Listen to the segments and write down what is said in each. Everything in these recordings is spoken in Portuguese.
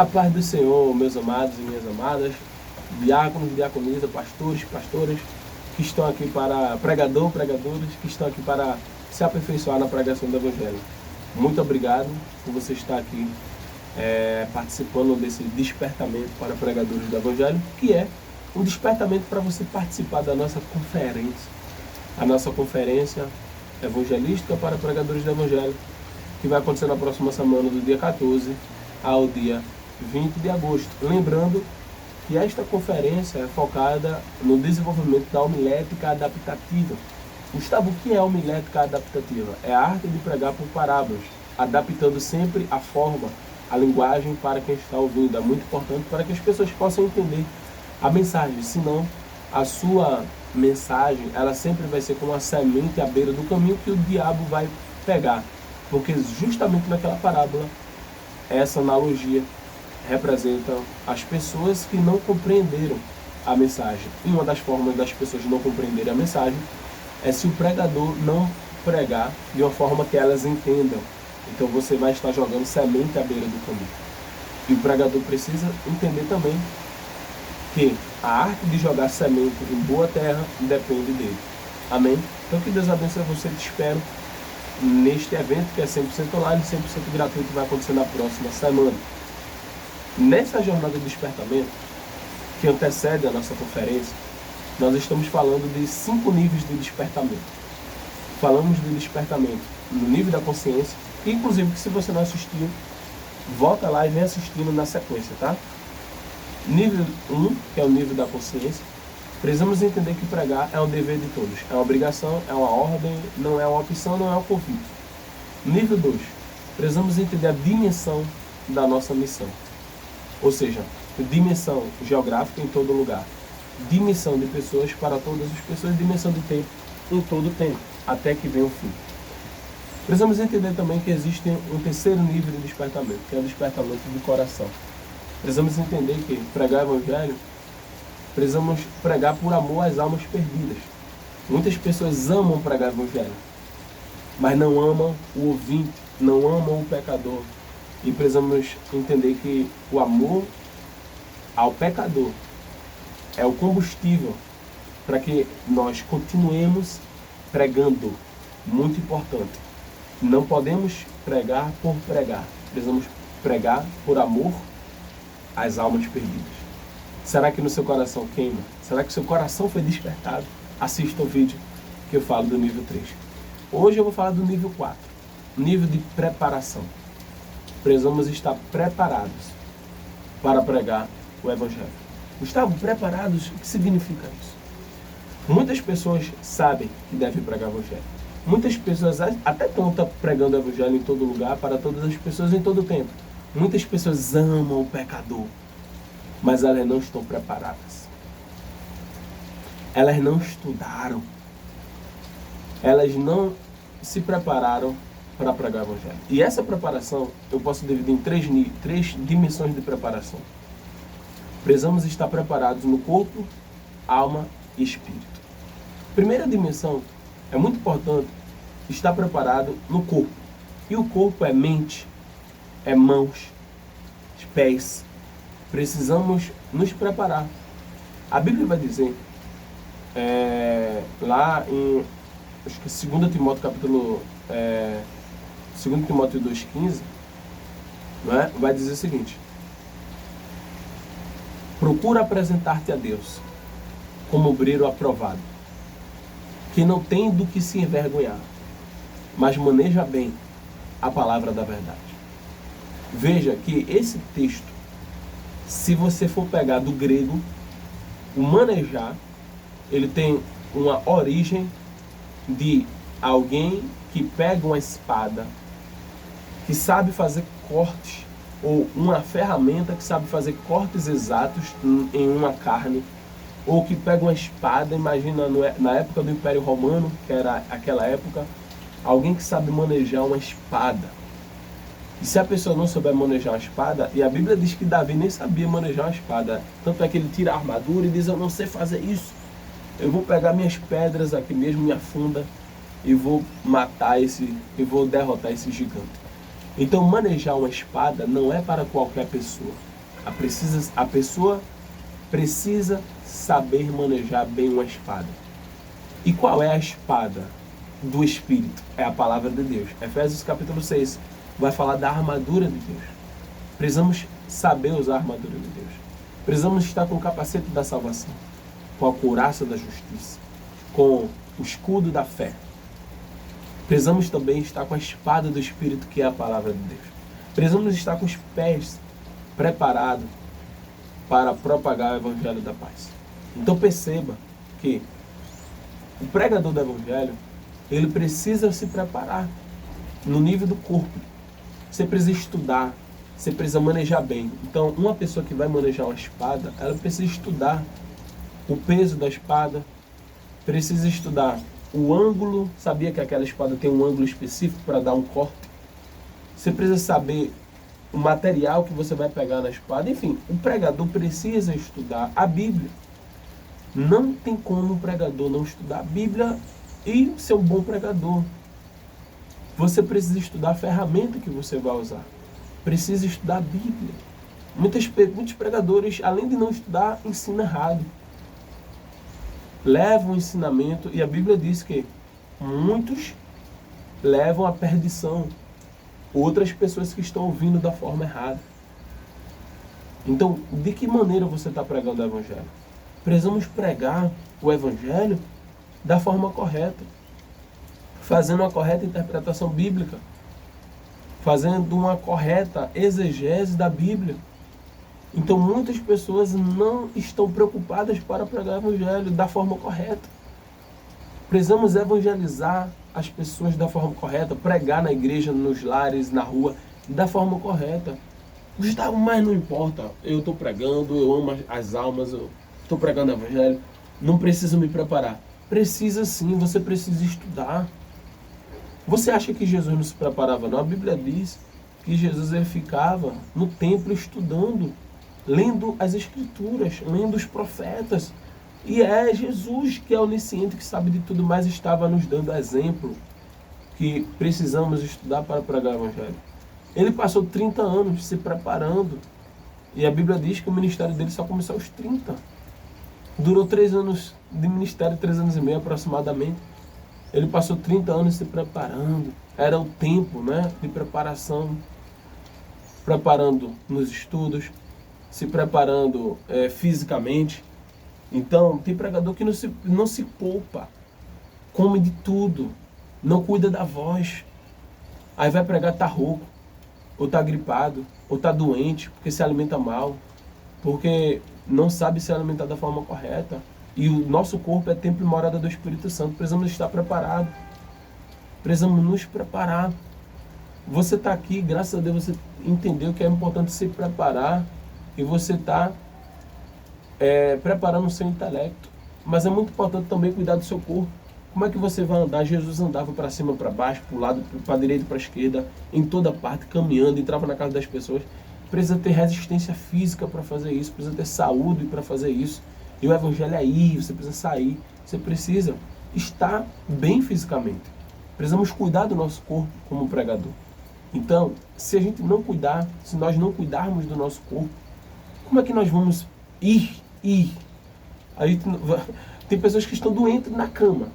A paz do Senhor, meus amados e minhas amadas, diáconos, diaconisa, pastores, pastoras, que estão aqui para pregadores, que estão aqui para se aperfeiçoar na pregação do Evangelho. Muito obrigado por você estar aqui participando desse despertamento para pregadores do Evangelho, que é um despertamento para você participar da nossa conferência. A nossa conferência evangelística para pregadores do Evangelho, que vai acontecer na próxima semana, do dia 14 ao dia 20 de agosto. Lembrando que esta conferência é focada no desenvolvimento da homilética adaptativa. Gustavo, o que é homilética adaptativa? É a arte de pregar por parábolas, adaptando sempre a forma, a linguagem para quem está ouvindo. É muito importante para que as pessoas possam entender a mensagem, senão a sua mensagem ela sempre vai ser como uma semente à beira do caminho que o diabo vai pegar, porque justamente naquela parábola, essa analogia representa as pessoas que não compreenderam a mensagem. E uma das formas das pessoas não compreenderem a mensagem é se o pregador não pregar de uma forma que elas entendam. Então você vai estar jogando semente à beira do caminho. E o pregador precisa entender também que a arte de jogar semente em boa terra depende dele. Amém? Então que Deus abençoe você. Te espero neste evento que é 100% online, 100% gratuito, que vai acontecer na próxima semana. Nessa jornada de despertamento, que antecede a nossa conferência, nós estamos falando de 5 níveis de despertamento. Falamos de despertamento no nível da consciência, que inclusive, que se você não assistiu, volta lá e vem assistindo na sequência, tá? Nível 1, que é o nível da consciência, precisamos entender que pregar é um dever de todos. É uma obrigação, é uma ordem, não é uma opção, não é um convite. Nível 2, precisamos entender a dimensão da nossa missão. Ou seja, dimensão geográfica em todo lugar. Dimensão de pessoas para todas as pessoas, dimensão de tempo em todo o tempo, até que venha o fim. Precisamos entender também que existe um terceiro nível de despertamento, que é o despertamento do coração. Precisamos entender que pregar o Evangelho, precisamos pregar por amor às almas perdidas. Muitas pessoas amam pregar o Evangelho, mas não amam o ouvinte, não amam o pecador. E precisamos entender que o amor ao pecador é o combustível para que nós continuemos pregando. Muito importante. Não podemos pregar por pregar. Precisamos pregar por amor às almas perdidas. Será que no seu coração queima? Será que seu coração foi despertado? Assista o vídeo que eu falo do nível 3. Hoje eu vou falar do nível 4. Nível de preparação. Precisamos estar preparados para pregar o Evangelho. Gustavo, preparados, o que significa isso? Muitas pessoas sabem que devem pregar o Evangelho. Muitas pessoas até estão pregando o Evangelho em todo lugar, para todas as pessoas em todo tempo. Muitas pessoas amam o pecador, mas elas não estão preparadas. Elas não estudaram. Elas não se prepararam para pregar o Evangelho. E essa preparação eu posso dividir em três dimensões de preparação. Precisamos estar preparados no corpo, alma e espírito. Primeira dimensão, é muito importante estar preparado no corpo. E o corpo é mente, é mãos, pés. Precisamos nos preparar. A Bíblia vai dizer, lá em acho que 2 Timóteo capítulo 2 Timóteo 2,15, não é? Vai dizer o seguinte: procura apresentar-te a Deus como obreiro aprovado, que não tem do que se envergonhar, mas maneja bem a palavra da verdade. Veja que esse texto, se você for pegar do grego, o manejar, ele tem uma origem de alguém que pega uma espada, que sabe fazer cortes, ou uma ferramenta que sabe fazer cortes exatos em uma carne, ou que pega uma espada, imagina na época do Império Romano, que era aquela época, alguém que sabe manejar uma espada. E se a pessoa não souber manejar uma espada, e a Bíblia diz que Davi nem sabia manejar uma espada, tanto é que ele tira a armadura e diz: eu não sei fazer isso, eu vou pegar minhas pedras aqui mesmo, minha funda, e vou derrotar esse gigante. Então manejar uma espada não é para qualquer pessoa. A pessoa precisa saber manejar bem uma espada. E qual é a espada do Espírito? É a palavra de Deus. Efésios capítulo 6 vai falar da armadura de Deus. Precisamos saber usar a armadura de Deus. Precisamos estar com o capacete da salvação, com a couraça da justiça, com o escudo da fé. Precisamos também estar com a espada do Espírito, que é a palavra de Deus. Precisamos estar com os pés preparados para propagar o Evangelho da paz. Então perceba que o pregador do Evangelho, ele precisa se preparar no nível do corpo. Você precisa estudar, você precisa manejar bem. Então, uma pessoa que vai manejar uma espada, ela precisa estudar o peso da espada, precisa estudar o ângulo. Sabia que aquela espada tem um ângulo específico para dar um corte? Você precisa saber o material que você vai pegar na espada. Enfim, o pregador precisa estudar a Bíblia. Não tem como um pregador não estudar a Bíblia e ser um bom pregador. Você precisa estudar a ferramenta que você vai usar. Precisa estudar a Bíblia. Muitos pregadores, além de não estudar, ensinam errado. Levam o ensinamento, e a Bíblia diz que muitos levam à perdição outras pessoas que estão ouvindo da forma errada. Então, de que maneira você está pregando o Evangelho? Precisamos pregar o Evangelho da forma correta, fazendo uma correta interpretação bíblica, fazendo uma correta exegese da Bíblia. Então, muitas pessoas não estão preocupadas para pregar o Evangelho da forma correta. Precisamos evangelizar as pessoas da forma correta, pregar na igreja, nos lares, na rua, da forma correta. Gustavo, mas não importa, eu estou pregando, eu amo as almas, eu estou pregando o Evangelho, não preciso me preparar. Precisa sim, você precisa estudar. Você acha que Jesus não se preparava não? A Bíblia diz que Jesus ele ficava no templo estudando, lendo as Escrituras, lendo os profetas. E é Jesus que é onisciente, que sabe de tudo, mas estava nos dando exemplo que precisamos estudar para pregar o Evangelho. Ele passou 30 anos se preparando. E a Bíblia diz que o ministério dele só começou aos 30. Durou 3 anos de ministério, 3 anos e meio aproximadamente. Ele passou 30 anos se preparando. Era o tempo, né, de preparação. Preparando nos estudos, se preparando fisicamente. Então, tem pregador que não se poupa, come de tudo, não cuida da voz. Aí vai pregar, tá rouco, ou tá gripado, ou tá doente, porque se alimenta mal, porque não sabe se alimentar da forma correta. E o nosso corpo é templo e morada do Espírito Santo. Precisamos estar preparados. Precisamos nos preparar. Você está aqui, graças a Deus, você entendeu que é importante se preparar e você está preparando o seu intelecto. Mas é muito importante também cuidar do seu corpo. Como é que você vai andar? Jesus andava para cima, para baixo, para o lado, para a direita, para a esquerda, em toda parte, caminhando, entrava na casa das pessoas. Precisa ter resistência física para fazer isso, precisa ter saúde para fazer isso. E o Evangelho é ir, você precisa sair, você precisa estar bem fisicamente. Precisamos cuidar do nosso corpo como pregador. Então, se a gente não cuidar, se nós não cuidarmos do nosso corpo, como é que nós vamos ir? Aí tem pessoas que estão doentes na cama,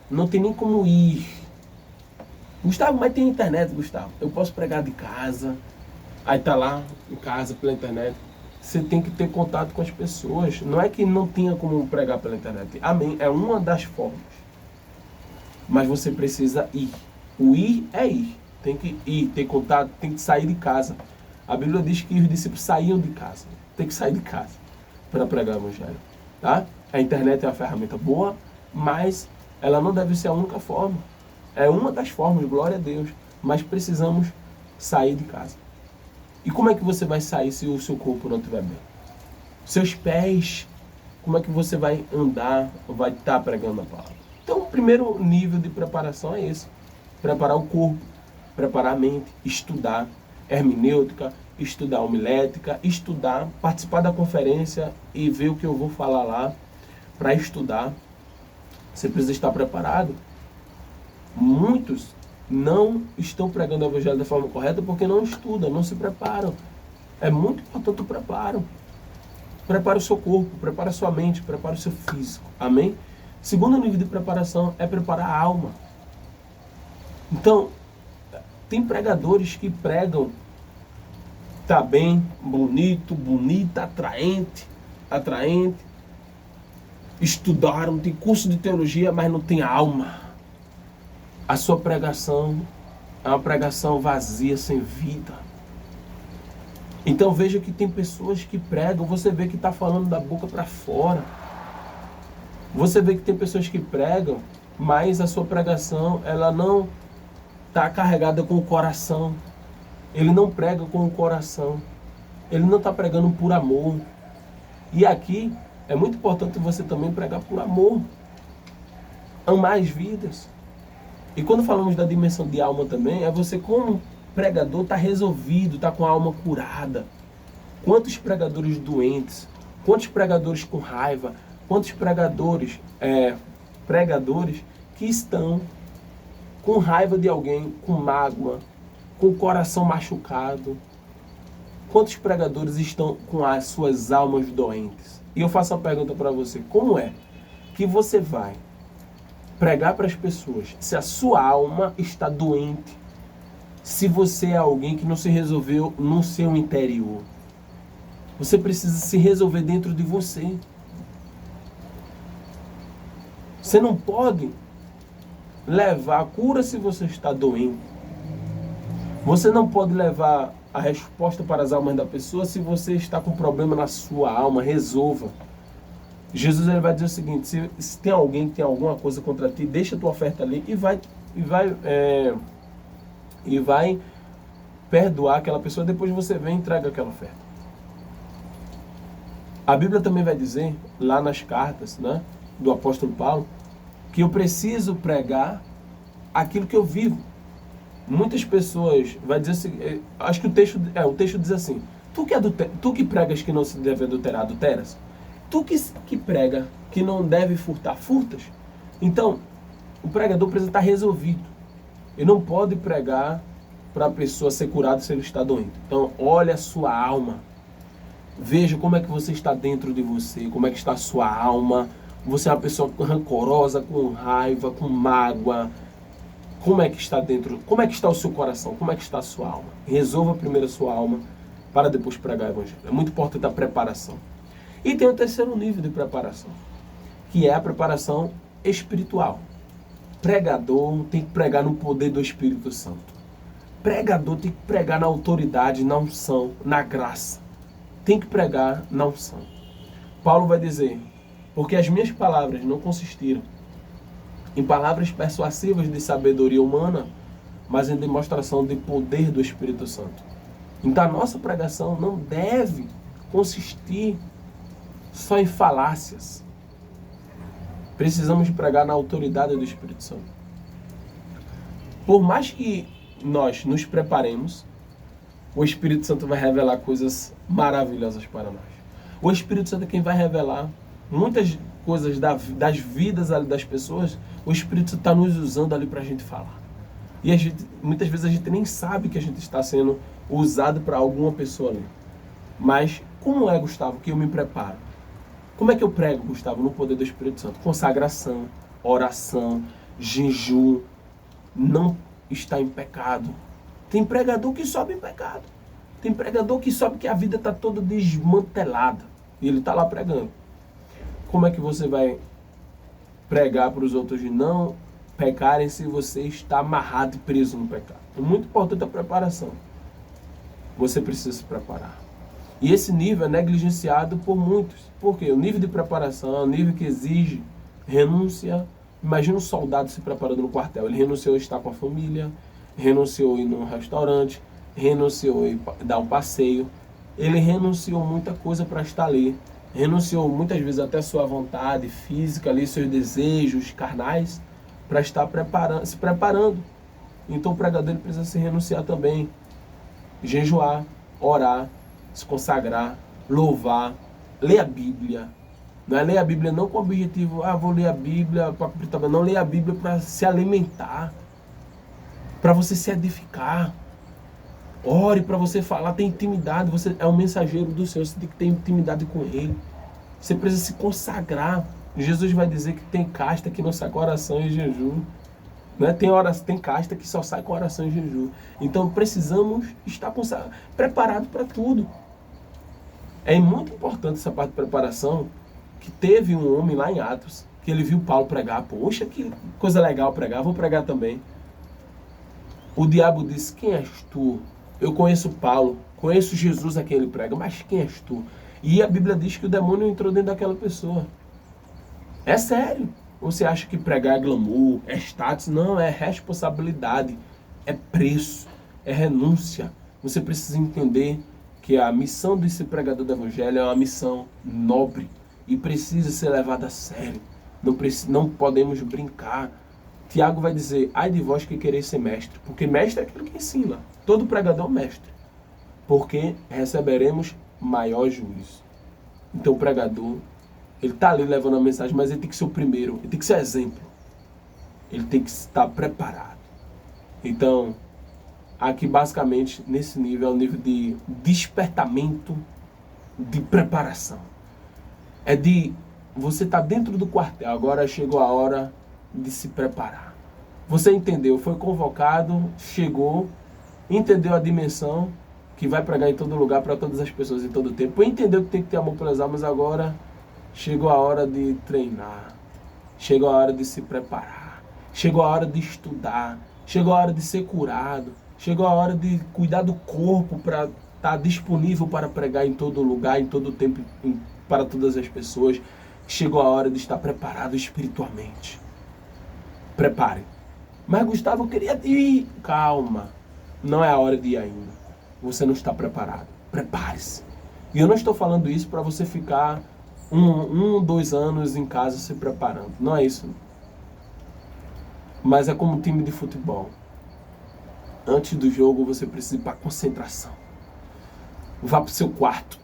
não tem nem como ir. Gustavo, mas tem internet, Gustavo. Eu posso pregar de casa, aí tá lá em casa pela internet. Você tem que ter contato com as pessoas. Não é que não tenha como pregar pela internet. Amém. É uma das formas. Mas você precisa ir. O ir é ir. Tem que ir, ter contato, tem que sair de casa. A Bíblia diz que os discípulos saíam de casa. Tem que sair de casa para pregar o Evangelho. Tá? A internet é uma ferramenta boa, mas ela não deve ser a única forma. É uma das formas, glória a Deus. Mas precisamos sair de casa. E como é que você vai sair se o seu corpo não estiver bem? Seus pés, como é que você vai andar, vai estar pregando a palavra? Então, o primeiro nível de preparação é esse. Preparar o corpo, preparar a mente, estudar hermenêutica, estudar homilética, estudar, participar da conferência e ver o que eu vou falar lá para estudar. Você precisa estar preparado. Muitos não estão pregando o Evangelho da forma correta porque não estudam, não se preparam. É muito importante o preparo. Prepara o seu corpo, prepara a sua mente, prepara o seu físico. Amém? Segundo nível de preparação é preparar a alma. Então, tem pregadores que pregam, tá bem, bonito, bonita, atraente, estudaram, tem curso de teologia, mas não tem alma. A sua pregação é uma pregação vazia, sem vida. Então veja que tem pessoas que pregam, você vê que está falando da boca para fora. Você vê que tem pessoas que pregam, mas a sua pregação, ela não está carregada com o coração. Ele não prega com o coração. Ele não está pregando por amor. E aqui é muito importante você também pregar por amor. Amar as vidas. E quando falamos da dimensão de alma também, é você como pregador está resolvido, está com a alma curada. Quantos pregadores doentes, quantos pregadores com raiva, quantos pregadores que estão com raiva de alguém, com mágoa, com o coração machucado. Quantos pregadores estão com as suas almas doentes? E eu faço uma pergunta para você, como é que você vai pregar para as pessoas se a sua alma está doente, se você é alguém que não se resolveu no seu interior? Você precisa se resolver dentro de você. Você não pode levar a cura se você está doente. Você não pode levar a resposta para as almas da pessoa se você está com problema na sua alma. Resolva. Jesus ele vai dizer o seguinte, se tem alguém que tem alguma coisa contra ti, deixa a tua oferta ali e vai perdoar aquela pessoa, depois você vem e entrega aquela oferta. A Bíblia também vai dizer, lá nas cartas, né, do apóstolo Paulo, que eu preciso pregar aquilo que eu vivo. Muitas pessoas vai dizer assim, acho que o texto diz assim, tu que pregas que não se deve adulterar, adulteras? Tu que prega que não deve furtar, furtas? Então, o pregador precisa estar resolvido. Ele não pode pregar para a pessoa ser curada se ele está doente. Então, olha a sua alma. Veja como é que você está dentro de você, como é que está a sua alma. Você é uma pessoa rancorosa, com raiva, com mágoa. Como é que está dentro? Como é que está o seu coração? Como é que está a sua alma? Resolva primeiro a sua alma para depois pregar o evangelho. É muito importante a preparação. E tem o terceiro nível de preparação, que é a preparação espiritual. Pregador tem que pregar no poder do Espírito Santo. Pregador tem que pregar na autoridade, na unção, na graça. Tem que pregar na unção. Paulo vai dizer, porque as minhas palavras não consistiram em palavras persuasivas de sabedoria humana, mas em demonstração de poder do Espírito Santo. Então a nossa pregação não deve consistir só em falácias. Precisamos pregar na autoridade do Espírito Santo. Por mais que nós nos preparemos, o Espírito Santo vai revelar coisas maravilhosas para nós. O Espírito Santo é quem vai revelar muitas coisas das vidas ali das pessoas. O Espírito Santo está nos usando ali para a gente falar. E muitas vezes a gente nem sabe que a gente está sendo usado para alguma pessoa ali. Mas como é, Gustavo, que eu me preparo? Como é que eu prego, Gustavo, no poder do Espírito Santo? Consagração, oração, jejum, não está em pecado. Tem pregador que sobe em pecado. Tem pregador que sobe que a vida está toda desmantelada. E ele está lá pregando. Como é que você vai pregar para os outros de não pecarem se você está amarrado e preso no pecado? É muito importante a preparação. Você precisa se preparar. E esse nível é negligenciado por muitos. Por quê? O nível de preparação é um nível que exige renúncia. Imagina um soldado se preparando no quartel. Ele renunciou a estar com a família, renunciou a ir num restaurante, renunciou a ir dar um passeio. Ele renunciou muita coisa para estar ali. Renunciou muitas vezes até sua vontade física, ali, seus desejos carnais, para estar se preparando. Então o pregador ele precisa se renunciar também. Jejuar, orar, se consagrar, louvar, ler a Bíblia. Não é ler a Bíblia não com o objetivo, vou ler a Bíblia para cumprir tabela. Não, ler a Bíblia para se alimentar, para você se edificar. Ore para você falar, tem intimidade, você é um mensageiro do Senhor, você tem que ter intimidade com Ele. Você precisa se consagrar. Jesus vai dizer que tem casta que não sai com oração e jejum. Né? Tem casta que só sai com oração e jejum. Então precisamos estar preparados para tudo. É muito importante essa parte de preparação, que teve um homem lá em Atos, que ele viu Paulo pregar. Poxa, que coisa legal pregar, vou pregar também. O diabo disse, quem és tu? Eu conheço Paulo, conheço Jesus a quem ele prega, mas quem és tu? E a Bíblia diz que o demônio entrou dentro daquela pessoa. É sério. Você acha que pregar é glamour, é status? Não, é responsabilidade, é preço, é renúncia. Você precisa entender que a missão desse pregador do Evangelho é uma missão nobre e precisa ser levada a sério. Não podemos brincar. Tiago vai dizer, ai de vós que quereis ser mestre, porque mestre é aquele que ensina. Todo pregador é um mestre, porque receberemos maior juízo. Então o pregador, ele está ali levando a mensagem, mas ele tem que ser o primeiro, ele tem que ser exemplo. Ele tem que estar preparado. Então, aqui basicamente, nesse nível, é o nível de despertamento, de preparação. É de você estar dentro do quartel, agora chegou a hora de se preparar. Você entendeu, foi convocado, chegou, entendeu a dimensão, que vai pregar em todo lugar, para todas as pessoas em todo tempo. Entendeu que tem que ter amor pelas almas, agora chegou a hora de treinar, chegou a hora de se preparar, chegou a hora de estudar, chegou a hora de ser curado, chegou a hora de cuidar do corpo para estar disponível para pregar em todo lugar, em todo tempo, para todas as pessoas. Chegou a hora de estar preparado espiritualmente. Prepare. Mas Gustavo, eu queria ir. Calma. Não é a hora de ir ainda. Você não está preparado. Prepare-se. E eu não estou falando isso para você ficar 2 anos em casa se preparando. Não é isso. Mas é como um time de futebol. Antes do jogo você precisa ir para concentração. Vá para o seu quarto.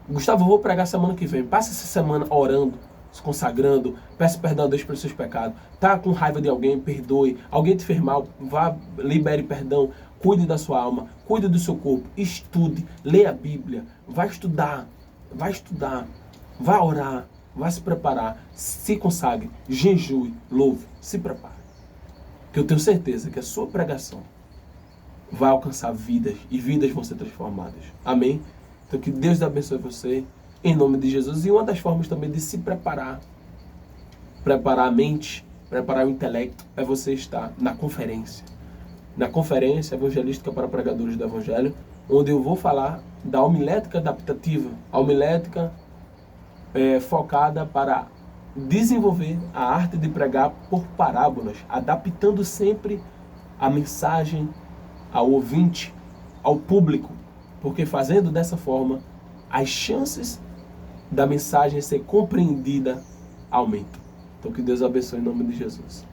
Gustavo, eu vou pregar semana que vem. Passa essa semana orando, se consagrando, peça perdão a Deus pelos seus pecados. Tá com raiva de alguém, perdoe. Alguém te fez mal, vá, libere perdão. Cuide da sua alma, cuide do seu corpo. Estude, leia a Bíblia. Vai estudar, vai orar, vai se preparar. Se consagre, jejue, louve, se prepare. Porque eu tenho certeza que a sua pregação vai alcançar vidas e vidas vão ser transformadas. Amém? Então que Deus abençoe você, em nome de Jesus. E uma das formas também de se preparar a mente, preparar o intelecto, é você estar na conferência. Na conferência evangelística para pregadores do Evangelho, onde eu vou falar da homilética adaptativa, a homilética focada para desenvolver a arte de pregar por parábolas, adaptando sempre a mensagem ao ouvinte, ao público, porque fazendo dessa forma, as chances da mensagem ser compreendida aumentam. Então que Deus abençoe em nome de Jesus.